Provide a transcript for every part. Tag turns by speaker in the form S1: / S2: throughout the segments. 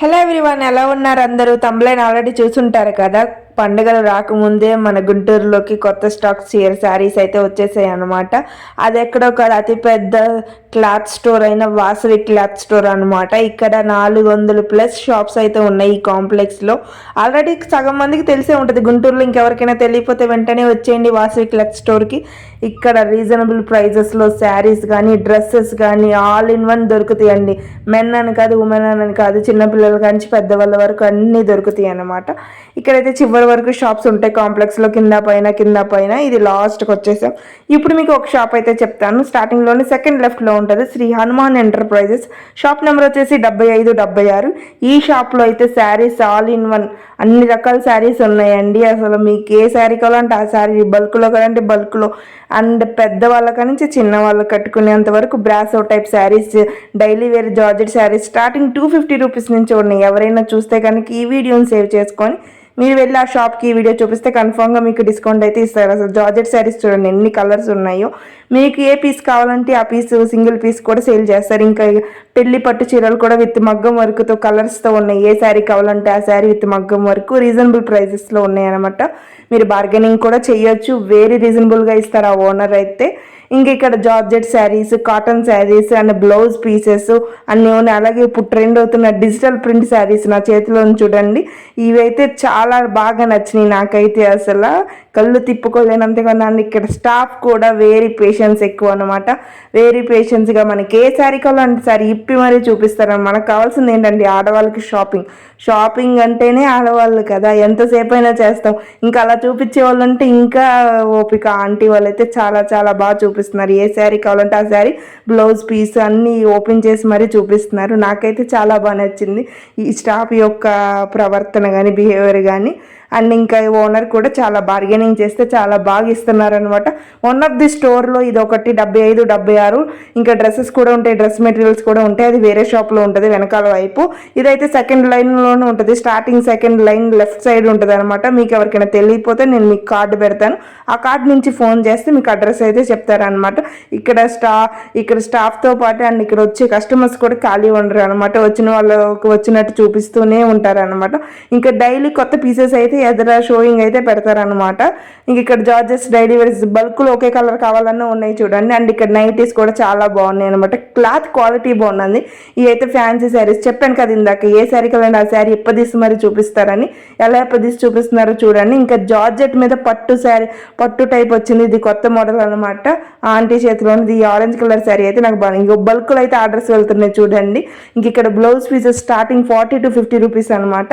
S1: Hello everyone, ఎలా ఉన్నారు అందరూ? తమ్ములైన ఆల్రెడీ చూసుంటారు కదా. పండుగలు రాకముందే మన గుంటూరులోకి కొత్త స్టాక్ శారీస్ అయితే వచ్చేసాయి అనమాట. అది ఎక్కడో ఒక అతిపెద్ద క్లాత్ స్టోర్ అయిన వాసవి క్లాత్ స్టోర్ అనమాట. ఇక్కడ 400+ షాప్స్ అయితే ఉన్నాయి ఈ కాంప్లెక్స్లో. ఆల్రెడీ సగం మందికి తెలిసే ఉంటుంది. గుంటూరులో ఇంకెవరికైనా తెలియకపోతే వెంటనే వచ్చేయండి వాసవి క్లాత్ స్టోర్కి. ఇక్కడ రీజనబుల్ ప్రైజెస్లో శారీస్ కానీ డ్రెస్సెస్ కానీ ఆల్ ఇన్ వన్ దొరుకుతాయండి. మెన్ అని కాదు, ఉమెన్ అని కాదు, చిన్నపిల్లల కానీ పెద్దవాళ్ళ వరకు అన్నీ దొరుకుతాయి అన్నమాట. ఇక్కడైతే చివరి వరకు షాప్స్ ఉంటాయి కాంప్లెక్స్లో, కింద పైన. ఇది లాస్ట్కి వచ్చేసాం. ఇప్పుడు మీకు ఒక షాప్ అయితే చెప్తాను. స్టార్టింగ్లోనే సెకండ్ లెఫ్ట్లో ఉంటుంది Shri Hanuman enterprises. Shop number వచ్చేసి 7576. ఈ షాప్లో అయితే శారీస్ ఆల్ ఇన్ వన్ అన్ని రకాల శారీస్ ఉన్నాయండి. అసలు మీకు ఏ శారీ కావాలంటే ఆ శారీ, బల్క్లో కావాలంటే బల్క్లో, అండ్ పెద్దవాళ్ళ నుంచి చిన్న వాళ్ళు కట్టుకునేంత వరకు brasso type saris, daily wear georgette saris starting 250 rupees నుంచి ఉన్నాయి. ఎవరైనా చూస్తే కనుక ఈ వీడియోని సేవ్ చేసుకొని మీరు వెళ్ళి ఆ షాప్కి ఈ వీడియో చూపిస్తే కన్ఫామ్గా మీకు డిస్కౌంట్ అయితే ఇస్తారు. అసలు జార్జెట్ శారీస్ చూడండి ఎన్ని కలర్స్ ఉన్నాయో. మీకు ఏ పీస్ కావాలంటే ఆ పీస్, సింగిల్ పీస్ కూడా సేల్ చేస్తారు. ఇంకా పెళ్లి పట్టు చీరలు కూడా విత్ మగ్గం వర్క్తో కలర్స్తో ఉన్నాయి. ఏ శారీ కావాలంటే ఆ శారీ విత్ మగ్గం వర్క్ రీజనబుల్ ప్రైజెస్లో ఉన్నాయి అనమాట. మీరు బార్గెనింగ్ కూడా చేయొచ్చు. వెరీ రీజనబుల్గా ఇస్తారు ఆ ఓనర్ అయితే. ఇంక ఇక్కడ georgette saris, cotton saris and blouse pieces అన్నీ ఉన్నాయి. అలాగే ఇప్పుడు ట్రెండ్ అవుతున్న డిజిటల్ ప్రింట్ శారీస్ నా చేతిలో చూడండి. ఇవైతే చాలా బాగా నచ్చినాయి నాకైతే. అసలు కళ్ళు తిప్పుకోలేనంతగా. నన్ను ఇక్కడ స్టాఫ్ కూడా వెరీ పేషెన్స్ ఎక్కువ అనమాట. వెరీ పేషెన్స్గా మనకి ఏ శారీ కావాలంటే శారీ ఇప్పి మరీ చూపిస్తారు. మనకు కావాల్సింది ఏంటంటే ఆడవాళ్ళకి షాపింగ్ అంటేనే ఆడవాళ్ళు కదా, ఎంతసేపు అయినా చేస్తాం. ఇంకా అలా చూపించే వాళ్ళు అంటే ఇంకా ఓపిక. ఆంటీ వాళ్ళైతే చాలా చాలా బాగా చూపిస్తున్నారు. ఏ శారీ కావాలంటే ఆ శారీ, బ్లౌజ్ పీస్ అన్నీ ఓపెన్ చేసి మరీ చూపిస్తున్నారు. నాకైతే చాలా బాగా నచ్చింది ఈ స్టాఫ్ యొక్క ప్రవర్తన కానీ, బిహేవియర్ కానీ. అండ్ ఇంకా ఓనర్ కూడా చాలా బార్గెనింగ్ చేస్తే చాలా బాగా ఇస్తున్నారనమాట. వన్ ఆఫ్ ది స్టోర్లో ఇది ఒకటి 75, 76. ఇంకా డ్రెస్సెస్ కూడా ఉంటాయి, డ్రెస్ మెటీరియల్స్ కూడా ఉంటాయి. అది వేరే షాప్లో ఉంటుంది వెనకాల వైపు. ఇదైతే సెకండ్ లైన్లోనే ఉంటుంది. Starting second line left side ఉంటుంది అనమాట. మీకు ఎవరికైనా తెలియకపోతే నేను మీకు కార్డు పెడతాను. ఆ కార్డు నుంచి ఫోన్ చేస్తే మీకు అడ్రస్ అయితే చెప్తారనమాట. ఇక్కడ స్టాఫ్తో పాటు అండ్ ఇక్కడ వచ్చే కస్టమర్స్ కూడా ఖాళీ ఉండరు అనమాట. వచ్చిన వాళ్ళకి వచ్చినట్టు చూపిస్తూనే ఉంటారనమాట. ఇంకా డైలీ కొత్త పీసెస్ అయితే ఎదుర షోయింగ్ అయితే పెడతారనమాట. ఇంక ఇక్కడ జార్జెస్ డైలీ వేర్స్ బల్క్లో ఒకే కలర్ కావాలన్నా ఉన్నాయి చూడండి. అండ్ ఇక్కడ నైటీస్ కూడా చాలా బాగున్నాయి అనమాట. క్లాత్ క్వాలిటీ బాగున్నది. ఇవి అయితే ఫ్యాన్సీ శారీస్. చెప్పాను కదా ఇందాక, ఏ శారీ కలండి ఆ శారీ ఇప్పదీసి మరి చూపిస్తారని. ఎలా ఇప్పదీసి చూపిస్తున్నారో చూడండి. ఇంకా జార్జెట్ మీద పట్టు టైప్ వచ్చింది. ఇది కొత్త మోడల్ అనమాట. ఆంటీ చేతిలో ఉంది ఈ ఆరెంజ్ కలర్ శారీ అయితే నాకు బాగా. ఇంకో బల్క్లో అయితే ఆర్డర్స్ వెళ్తున్నాయి చూడండి. ఇంక ఇక్కడ blouse pieces starting 40 to 50 rupees అనమాట.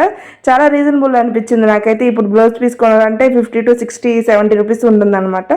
S1: చాలా రీజనబుల్ అనిపించింది నాకైతే. ఇప్పుడు బ్లౌజ్ పీస్ కొనాలంటే 50 to 60, 70 రూపీస్ ఉంటుందన్నమాట.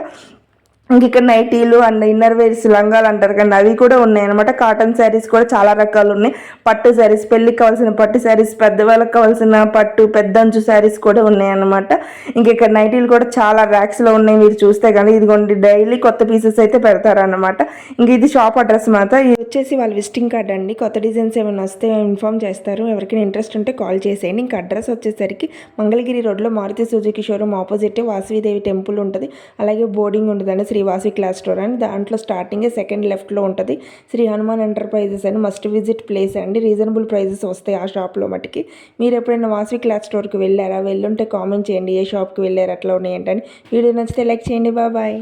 S1: ఇంక ఇక్కడ నైటీలు అండ్ ఇన్నర్ వేర్స్, లంగాలు అంటారు కానీ అవి కూడా ఉన్నాయి అనమాట. కాటన్ శారీస్ కూడా చాలా రకాలు ఉన్నాయి. పట్టు శారీస్, పెళ్ళికి కావాల్సిన పట్టు శారీస్, పెద్దవాళ్ళకి కావాల్సిన పట్టు పెద్దంచు శారీస్ కూడా ఉన్నాయి అనమాట. ఇంక ఇక్కడ నైటీలు కూడా చాలా ర్యాక్స్లో ఉన్నాయి. మీరు చూస్తే కానీ ఇదిగోండి డైలీ కొత్త పీసెస్ అయితే పెడతారనమాట. ఇంక ఇది షాప్ అడ్రస్ మాత్రం. ఇది వచ్చేసి వాళ్ళ విజిటింగ్ కార్డ్ అండి. కొత్త డిజైన్స్ ఏమైనా వస్తే ఇన్ఫామ్ చేస్తారు. ఎవరికైనా ఇంట్రెస్ట్ ఉంటే కాల్ చేసేయండి. ఇంక అడ్రస్ వచ్చేసరికి మంగళగిరి రోడ్లో Maruti Suzuki showroom opposite Vasavi Devi temple ఉంటుంది. అలాగే బోర్డింగ్ ఉంటుందండి శ్రీ వాసవి క్లాస్ స్టోర్ అని. దాంట్లో స్టార్టింగే సెకండ్ లెఫ్ట్లో ఉంటుంది శ్రీ హనుమాన్ ఎంటర్ప్రైజెస్ అని. మస్ట్ విజిట్ ప్లేస్ అండి. రీజనబుల్ ప్రైజెస్ వస్తాయి ఆ షాప్లో మటుకి. మీరు ఎప్పుడైనా వాసవి క్లాస్ స్టోర్కి వెళ్ళారా? వెళ్ళుంటే కామెంట్ చేయండి ఏ షాప్కి వెళ్ళారు, అట్లా ఉన్నాయంటని. వీడియో నచ్చితే లైక్ చేయండి. బాయ్.